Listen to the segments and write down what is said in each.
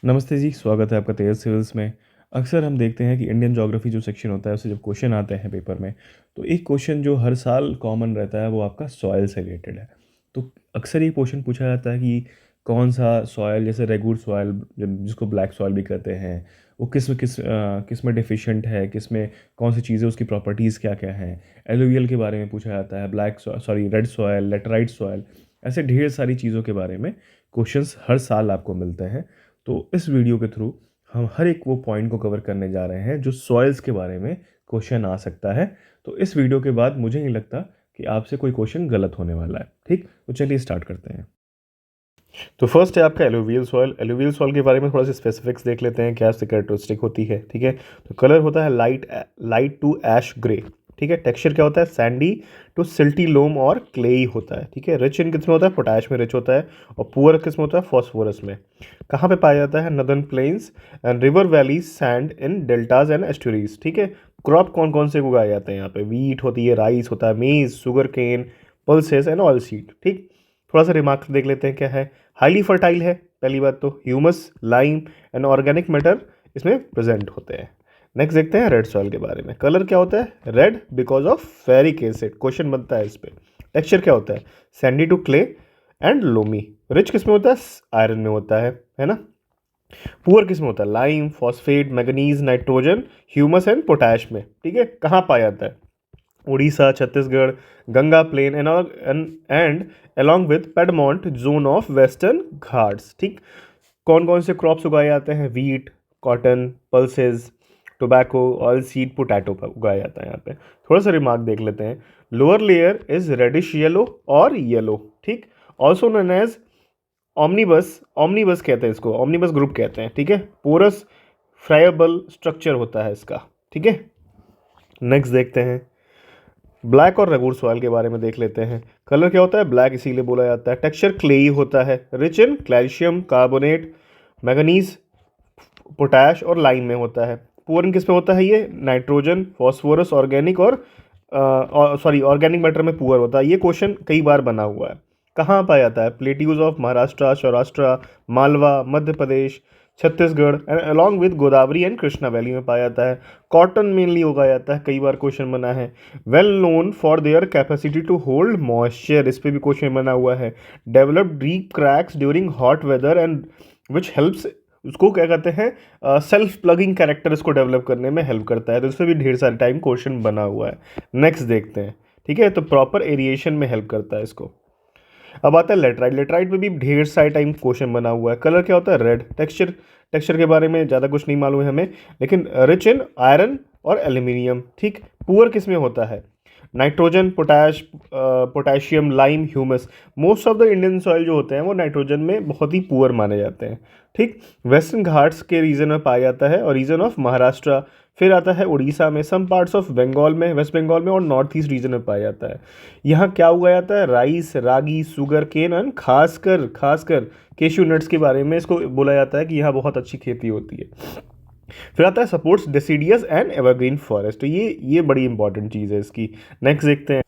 नमस्ते जी, स्वागत है आपका तेज सिविल्स में। अक्सर हम देखते हैं कि इंडियन ज्योग्राफी जो सेक्शन होता है उससे जब क्वेश्चन आते हैं पेपर में, तो एक क्वेश्चन जो हर साल कॉमन रहता है वो आपका सॉइल से रिलेटेड है। तो अक्सर ये क्वेश्चन पूछा जाता है कि कौन-सा सॉइल जैसे रेगुर सॉइल जिसको ब्लैक सॉइल भी कहते हैं, वो किस में डेफिशिएंट है, किस में कौन-सी चीज़ें उसकी प्रॉपर्टीज़ क्या-क्या हैं। एलुवियल के बारे में पूछा जाता है, रेड सॉइल, लैटेराइट सॉइल, ऐसे ढेर सारी चीज़ों के बारे में क्वेश्चंस हर साल आपको मिलते हैं। तो इस वीडियो के थ्रू हम हर एक वो पॉइंट को कवर करने जा रहे हैं जो सॉइल्स के बारे में क्वेश्चन आ सकता है। तो इस वीडियो के बाद मुझे नहीं लगता कि आपसे कोई क्वेश्चन गलत होने वाला है। ठीक, तो चलिए स्टार्ट करते हैं। तो फर्स्ट है आपका एलुवियल सॉइल। एलुवियल सॉइल के बारे में थोड़ा सा स्पेसिफिक्स देख लेते हैं, क्या इसकी कैरेक्टरिस्टिक होती है। ठीक है, तो कलर होता है लाइट टू ऐश ग्रे। ठीक है, टेक्सचर क्या होता है, सैंडी टू सिल्टी लोम और क्लेई होता है। ठीक है, रिच इन किस में होता है, पोटैश में रिच होता है। और पुअर किस में होता है, फॉस्फोरस में। कहाँ पे पाया जाता है, northern plains and river valleys, sand in deltas and estuaries. ठीक है, क्रॉप कौन कौन से उगाए जाते हैं यहाँ पे, वीट होती है, राइस होता है, maize, sugarcane, pulses and oil seed. ठीक, थोड़ा सा रिमार्क देख लेते हैं क्या है। हाईली फर्टाइल है, पहली बात तो humus, lime and organic matter इसमें प्रेजेंट होते हैं। नेक्स्ट देखते हैं रेड सॉइल के बारे में। कलर क्या होता है, red because of ferric acid, question बनता है इस पे। टेक्सचर क्या होता है, sandy to clay and loamy. Rich किस में होता है, आयरन में होता है ना। पुअर किस में होता है, lime, phosphate, manganese, nitrogen, humus and potash में। ठीक है, कहाँ पाया जाता है, Orissa, Chhattisgarh, Ganga plain and along with piedmont zone of Western Ghats. ठीक, कौन कौन से क्रॉप्स उगाए जाते हैं, wheat, cotton, pulses, tobacco, oil seed, potato पर उगाया जाता है यहाँ पे। थोड़ा सा रिमार्क देख लेते हैं। Lower layer is reddish yellow और येलो। ठीक, also known as omnibus, omnibus कहते हैं इसको, ऑमनीबस ग्रुप कहते हैं। ठीक है, पोरस फ्राइबल स्ट्रक्चर होता है इसका। ठीक है, नेक्स्ट देखते हैं ब्लैक और रेगुर सॉइल के बारे में देख लेते हैं। कलर क्या होता है, ब्लैक इसीलिए बोला जाता है। टेक्सचर क्लेई होता है, rich in calcium carbonate, manganese, potash और लाइम में होता है। पुअर इन किस में होता है, ये नाइट्रोजन, फॉस्फोरस, ऑर्गेनिक और ऑर्गेनिक मैटर में पुअर होता है। ये क्वेश्चन कई बार बना हुआ है। कहाँ पाया जाता है, plateaus of Maharashtra, Saurashtra, Malwa, Madhya Pradesh, Chhattisgarh and along with Godavari and Krishna valley में पाया जाता है। कॉटन मेनली उगाया जाता है, कई बार क्वेश्चन बना है। Well known for their capacity to hold moisture, इस पे भी क्वेश्चन बना हुआ है। Develop deep cracks during hot weather and which helps, उसको क्या कहते हैं, सेल्फ प्लगिंग कैरेक्टर इसको डेवलप करने में हेल्प करता है। तो इसमें भी ढेर सारे टाइम क्वेश्चन बना हुआ है। नेक्स्ट देखते हैं। ठीक है, तो प्रॉपर एरिएशन में हेल्प करता है इसको। अब आता है लेटराइट। लेटराइट में भी ढेर सारे टाइम क्वेश्चन बना हुआ है। कलर क्या होता है, रेड। टेक्सचर, टेक्सचर के बारे में ज़्यादा कुछ नहीं मालूम है हमें, लेकिन रिच इन आयरन और एल्यूमिनियम। ठीक, पुअर किस में होता है, nitrogen, potassium, lime, humus. Most of the Indian soil जो होते हैं वो नाइट्रोजन में बहुत ही पुअर माने जाते हैं। ठीक, वेस्टर्न घाट्स के रीजन में पाया जाता है और रीजन ऑफ महाराष्ट्र, फिर आता है उड़ीसा में, सम पार्ट्स ऑफ बंगाल में, वेस्ट बंगाल में और नॉर्थ ईस्ट रीजन में पाया जाता है। यहाँ क्या उगाया जाता है, rice, ragi, sugarcane and खासकर खासकर केशू नट्स के बारे में इसको बोला जाता है कि यहाँ बहुत अच्छी खेती होती है। फिर आता है supports deciduous and evergreen forest, तो ये बड़ी इंपॉर्टेंट चीज़ है इसकी। नेक्स्ट देखते हैं।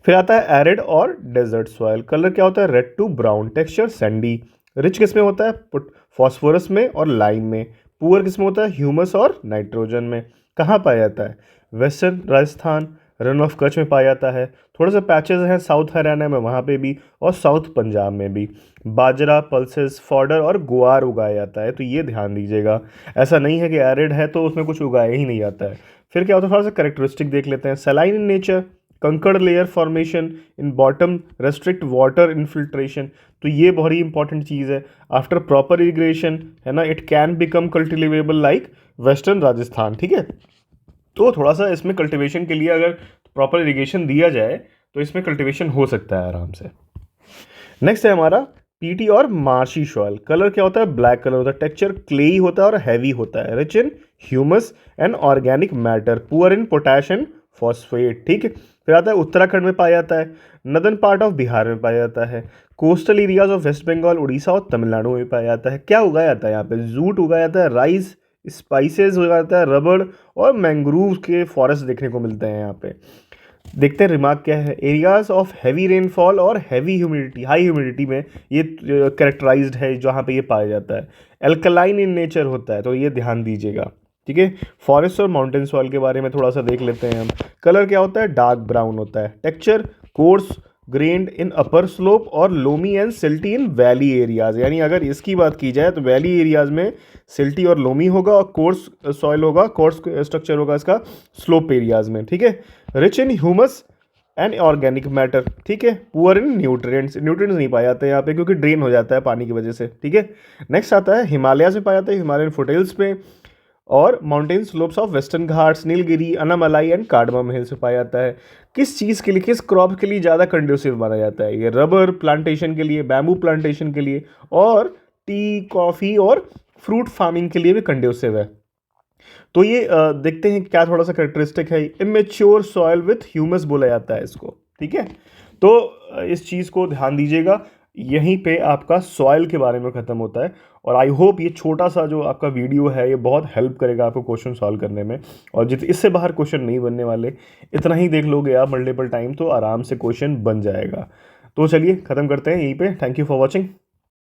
फिर आता है एरिड और डेजर्ट सॉइल। कलर क्या होता है, red to brown. Texture sandy. Rich किस में होता है, फॉस्फोरस में और लाइम में। पुअर किस में होता है, ह्यूमस और नाइट्रोजन में। कहाँ पाया जाता है, western Rajasthan, run of Kutch में पाया जाता है। थोड़े से पैचेस हैं साउथ हरियाणा में, वहाँ पे भी, और साउथ पंजाब में भी। बाजरा, पल्सेस, फॉडर और गुआर उगाया जाता है, तो ये ध्यान दीजिएगा। ऐसा नहीं है कि एरिड है तो उसमें कुछ उगाया ही नहीं जाता है। फिर क्या होता है, थोड़ा सा करेक्टरिस्टिक देख लेते हैं। सलाइन इन नेचर, कंकड़ लेयर फॉर्मेशन इन बॉटम, रेस्ट्रिक्ट वाटर इनफिल्ट्रेशन, तो ये बहुत ही इंपॉर्टेंट चीज़ है। आफ्टर प्रॉपर इरिगेशन, है ना, it can become cultivable like western Rajasthan. ठीक है, तो थोड़ा सा इसमें कल्टिवेशन के लिए अगर प्रॉपर इरिगेशन दिया जाए तो इसमें कल्टिवेशन हो सकता है आराम से। नेक्स्ट है हमारा पीटी और मार्शी सॉइल। कलर क्या होता है, ब्लैक कलर होता है। टेक्सचर क्लेई होता है और हैवी होता है। Rich in humus and organic matter, poor in potash and phosphate. ठीक है, फिर आता है उत्तराखंड में पाया जाता है, नदर्न पार्ट ऑफ बिहार में पाया जाता है, coastal areas of West Bengal, Orissa और तमिलनाडु में पाया जाता है। क्या उगाया जाता है यहाँ पे, जूट उगाया जाता है, राइस, स्पाइसेस उगाया जाता है, रबड़ और मैंग्रोव के फॉरेस्ट देखने को मिलते हैं यहाँ पे। देखते हैं रिमार्क क्या है। एरियाज ऑफ हैवी रेनफॉल और हैवी ह्यूमिडिटी, हाई ह्यूमिडिटी में ये कैरेक्टराइज्ड है, जहाँ पे ये पाया जाता है। एल्कलाइन इन नेचर होता है, तो ये ध्यान दीजिएगा, ठीक है। फॉरेस्ट और माउंटेन सॉइल के बारे में थोड़ा सा देख लेते हैं हम। कलर क्या होता है, डार्क ब्राउन होता है। टेक्सचर कोर्स ग्रेन्ड इन अपर स्लोप और loamy and silty in valley areas, यानी अगर इसकी बात की जाए तो वैली एरियाज में सिल्टी और लोमी होगा और कोर्स सॉइल होगा, कोर्स स्ट्रक्चर होगा इसका स्लोप एरियाज में, ठीक है। Rich in humus and organic matter, ठीक है। पुअर इन न्यूट्रिएंट्स, न्यूट्रिएंट्स नहीं पाए जाते हैं यहाँ पे क्योंकि ड्रेन हो जाता है पानी की वजह से, ठीक है। नेक्स्ट आता है हिमालय से पाया जाता है, हिमालयन फुटहिल्स पे और mountain slopes of Western Ghats, Nilgiri, Anamalai and Cardamom Hill से पाया जाता है। किस चीज़ के लिए, किस क्रॉप के लिए ज़्यादा कंड्यूसिव माना जाता है, ये रबर प्लांटेशन के लिए, बैम्बू प्लांटेशन के लिए, और टी कॉफ़ी और फ्रूट फार्मिंग के लिए भी कंड्यूसिव है। तो ये देखते हैं क्या थोड़ा सा करेक्टरिस्टिक है। इमेच्योर सॉइल विथ ह्यूमस बोला जाता है इसको, ठीक है। तो इस चीज़ को ध्यान दीजिएगा। यहीं पे आपका सॉइल के बारे में ख़त्म होता है। और आई होप ये छोटा सा जो आपका वीडियो है ये बहुत हेल्प करेगा आपको क्वेश्चन सॉल्व करने में, और जित इससे बाहर क्वेश्चन नहीं बनने वाले। इतना ही देख लोगे आप मल्टीपल टाइम तो आराम से क्वेश्चन बन जाएगा। तो चलिए ख़त्म करते हैं यहीं पे। Thank you for watching.